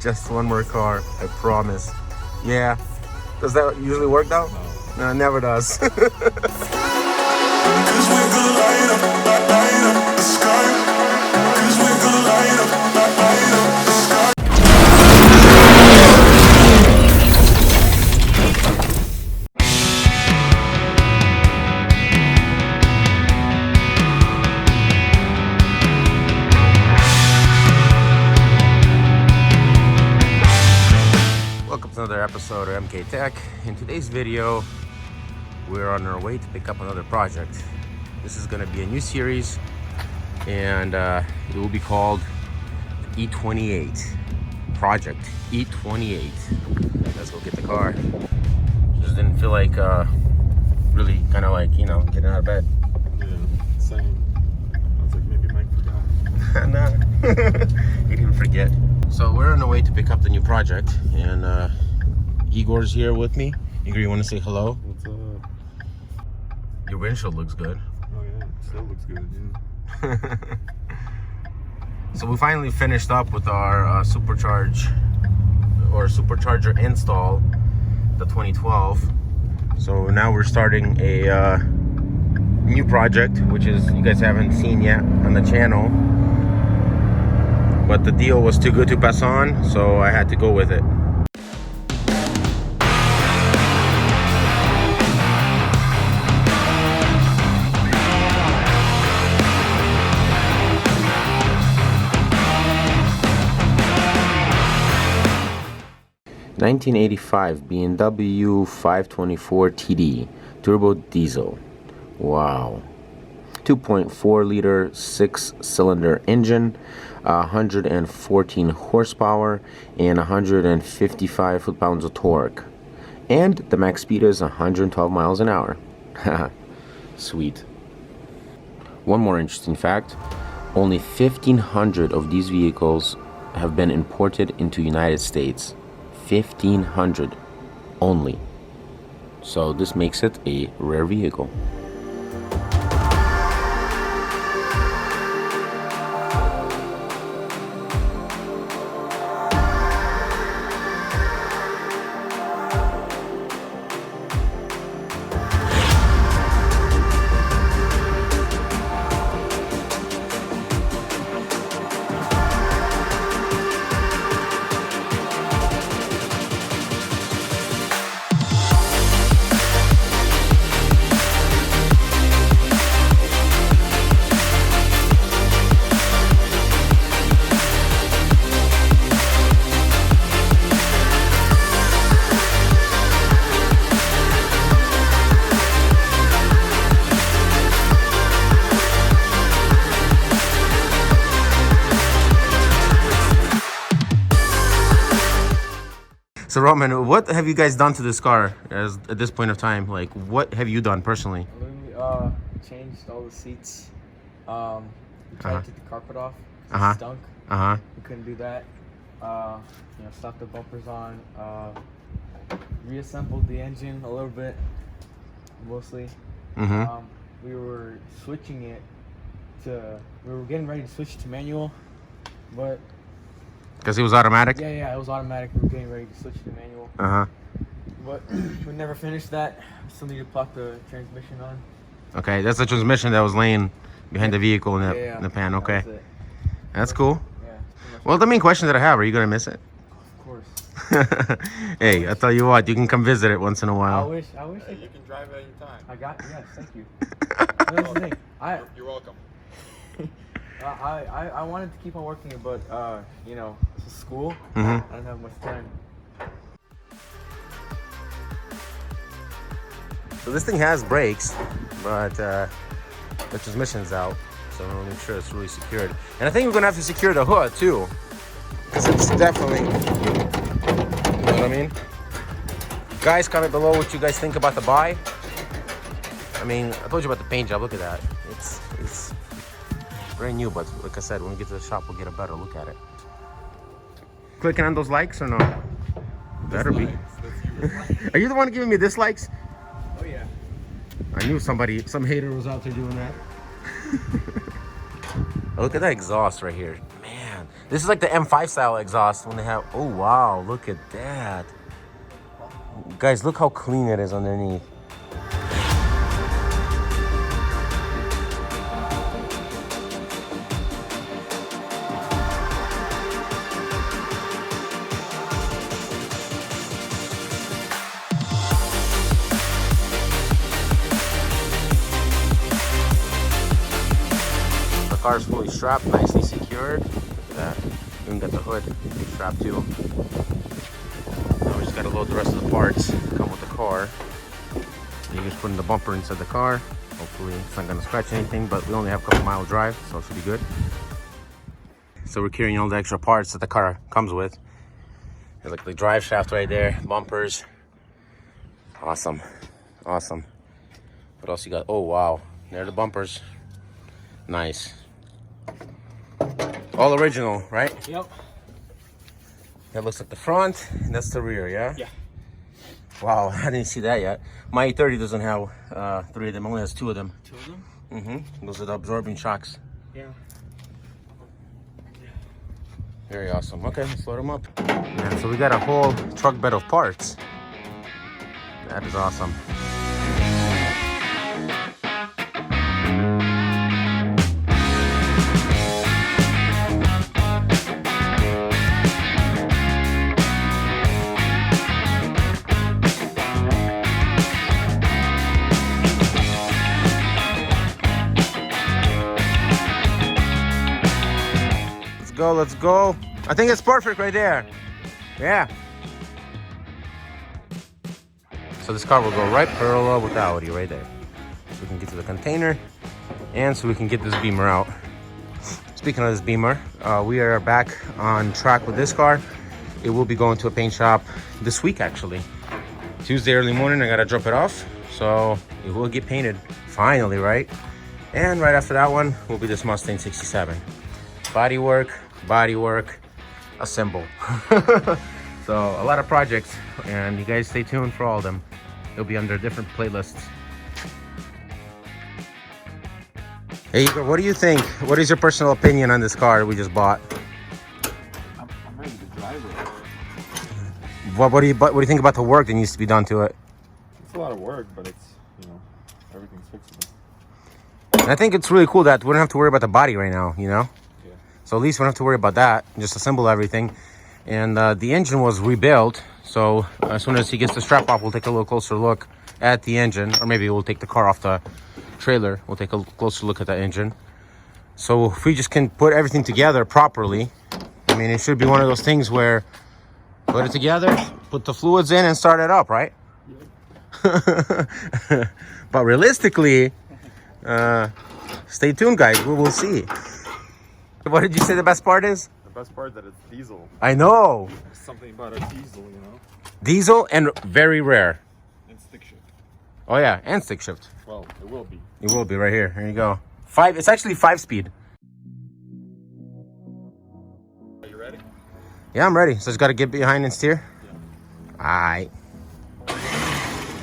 Just one more car, I promise. Yeah. Does that usually work though? No, it never does. Cause we're gonna light up the sky. Cause we're gonna light up the sky. Welcome to another episode of MK Tech. In today's video, we're on our way to pick up another project. This is going to be a new series, and it will be called E28 Project E28. Let's go get the car. Just didn't feel like really kind of like, you know, getting out of bed. Yeah, same. I was like, maybe Mike forgot. Nah, he didn't forget. So we're on the way to pick up the new project, and Igor's here with me. Igor, you want to say hello? What's up? Your windshield looks good. Oh yeah, still looks good, yeah. So we finally finished up with our supercharger install, the 2012. So now we're starting a new project, which is you guys haven't seen yet on the channel. But the deal was too good to pass on, so I had to go with it. (1985) BMW 524 TD turbo diesel. Wow. 2.4 liter 6-cylinder engine, 114 horsepower and 155 foot-pounds of torque, and the max speed is 112 miles an hour. Sweet. One more interesting fact: only 1,500 of these vehicles have been imported into United States. 1,500 only. So this makes it a rare vehicle. So Roman, what have you guys done to this car at this point of time? Like, what have you done personally? We changed all the seats. We tried to take the carpet off. It stunk. We couldn't do that. Slapped the bumpers on. Reassembled the engine a little bit, mostly. We were switching it to. We were getting ready to switch to manual, but. Because it was automatic? Yeah, it was automatic. We were getting ready to switch to manual. But we never finished that. We still need to plug the transmission on. Okay, that's the transmission that was laying behind the vehicle in the pan. Okay. That's cool. Yeah. Well, the main question that I have, are you going to miss it? Of course. Hey, I'll tell you what, you can come visit it once in a while. I wish. You can drive at any time. Yes, thank you. That's the thing. You're welcome. I wanted to keep on working it, but it's a school. I don't have much time. So this thing has brakes, but the transmission's out, so we'll make sure it's really secured. And I think we're gonna have to secure the hood too, because it's definitely, you know what I mean? Guys, comment below what you guys think about the buy. I mean, I told you about the paint job. Look at that. It's brand new, but like I said, when we get to the shop, we'll get a better look at it. Clicking on those likes or no? Better be. Are you the one giving me dislikes? Oh yeah. I knew some hater was out there doing that. Look at that exhaust right here. Man, This is like the M5 style exhaust when they have. Oh wow, look at that, guys! Look how clean it is underneath. The car is fully strapped, nicely secured. Look at that. Even got the hood strapped too. Now we just gotta load the rest of the parts that come with the car. You just put in the bumper inside the car. Hopefully it's not gonna scratch anything, but we only have a couple mile drive, so it should be good. So we're carrying all the extra parts that the car comes with. There's like the drive shaft right there, bumpers. Awesome, awesome. What else you got? Oh wow, there are the bumpers. Nice. All original, right? Yep. That looks like the front, and that's the rear, yeah? Yeah. Wow, I didn't see that yet. My E30 doesn't have 3 of them, only has 2 of them. 2 of them? Mm-hmm. Those are the absorbing shocks. Yeah. Very awesome. Okay, let's load them up. Yeah, so we got a whole truck bed of parts. That is awesome. Let's go. I think it's perfect right there. Yeah. So this car will go right parallel with the Audi right there. So we can get to the container and so we can get this Beamer out. Speaking of this Beamer, we are back on track with this car. It will be going to a paint shop this week actually. Tuesday early morning, I gotta drop it off. So it will get painted finally, right? And right after that one will be this Mustang 67. Body work, assemble. So a lot of projects, and you guys stay tuned for all of them. They'll be under different playlists. Hey Igor, what do you think? What is your personal opinion on this car we just bought? I'm ready to drive it. What do you think about the work that needs to be done to it? It's a lot of work, but it's, you know, everything's fixable. And I think it's really cool that we don't have to worry about the body right now, you know? So at least we don't have to worry about that. Just assemble everything. And the engine was rebuilt. So as soon as he gets the strap off, we'll take a little closer look at the engine. Or maybe we'll take the car off the trailer. We'll take a closer look at the engine. So if we just can put everything together properly, I mean, it should be one of those things where put it together, put the fluids in and start it up, right? But realistically, stay tuned, guys. We will see. What did you say the best part is? The best part that it's diesel. I know. There's something about a diesel, you know. Diesel and very rare. And stick shift. Oh yeah, and stick shift. Well, it will be. It will be right here. Here you go. 5. It's actually 5-speed. Are you ready? Yeah, I'm ready. So just got to get behind and steer. Yeah. All right.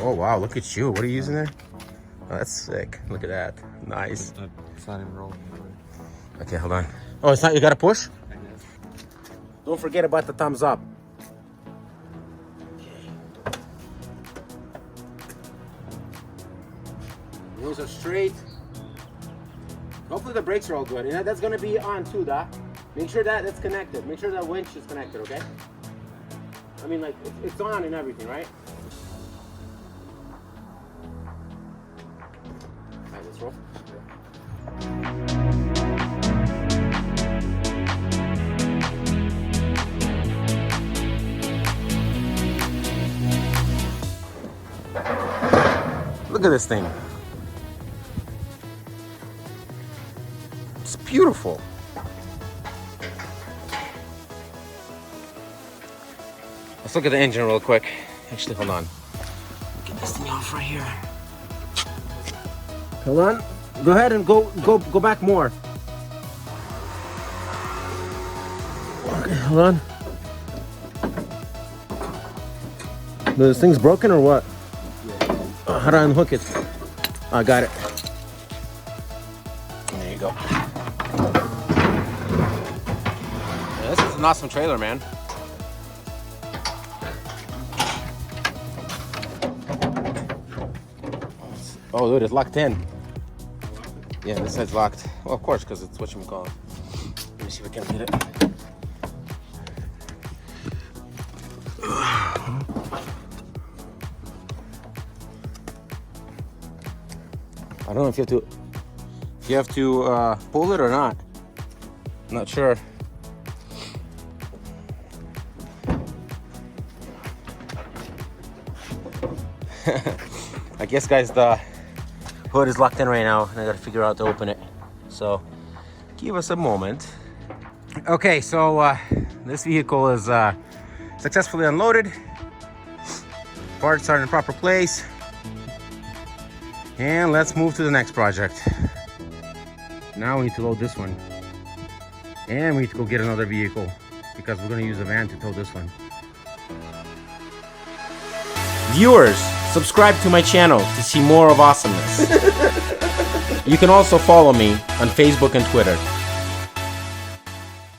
Oh wow, look at you. What are you using there? Oh, that's sick. Look at that. Nice. It's not even rolling. Okay, hold on. Oh, it's not. You got to push. I guess. Don't forget about the thumbs up. Wheels are straight. Hopefully the brakes are all good. And that's gonna be on too, Doc. Make sure that it's connected. Make sure that winch is connected, okay? I mean, like, it's on and everything, right? All right, let's roll. Look at this thing. It's beautiful. Let's look at the engine real quick. Actually, hold on. Get this thing off right here. Hold on. Go ahead and go back more. Okay, hold on. This thing's broken or what? How do I unhook it? I got it. There you go. an awesome trailer, man. Oh, dude, it's locked in. Yeah, this side's locked. Well, of course, because it's whatchamacallit. Let me see if we can get it. I don't know if you have to pull it or not. I'm not sure. I guess, guys, the hood is locked in right now, and I gotta figure out how to open it. So, give us a moment. Okay, so this vehicle is successfully unloaded. Parts are in the proper place. And let's move to the next project. Now we need to load this one. And we need to go get another vehicle because we're gonna use a van to tow this one. Viewers, subscribe to my channel to see more of awesomeness. You can also follow me on Facebook and Twitter.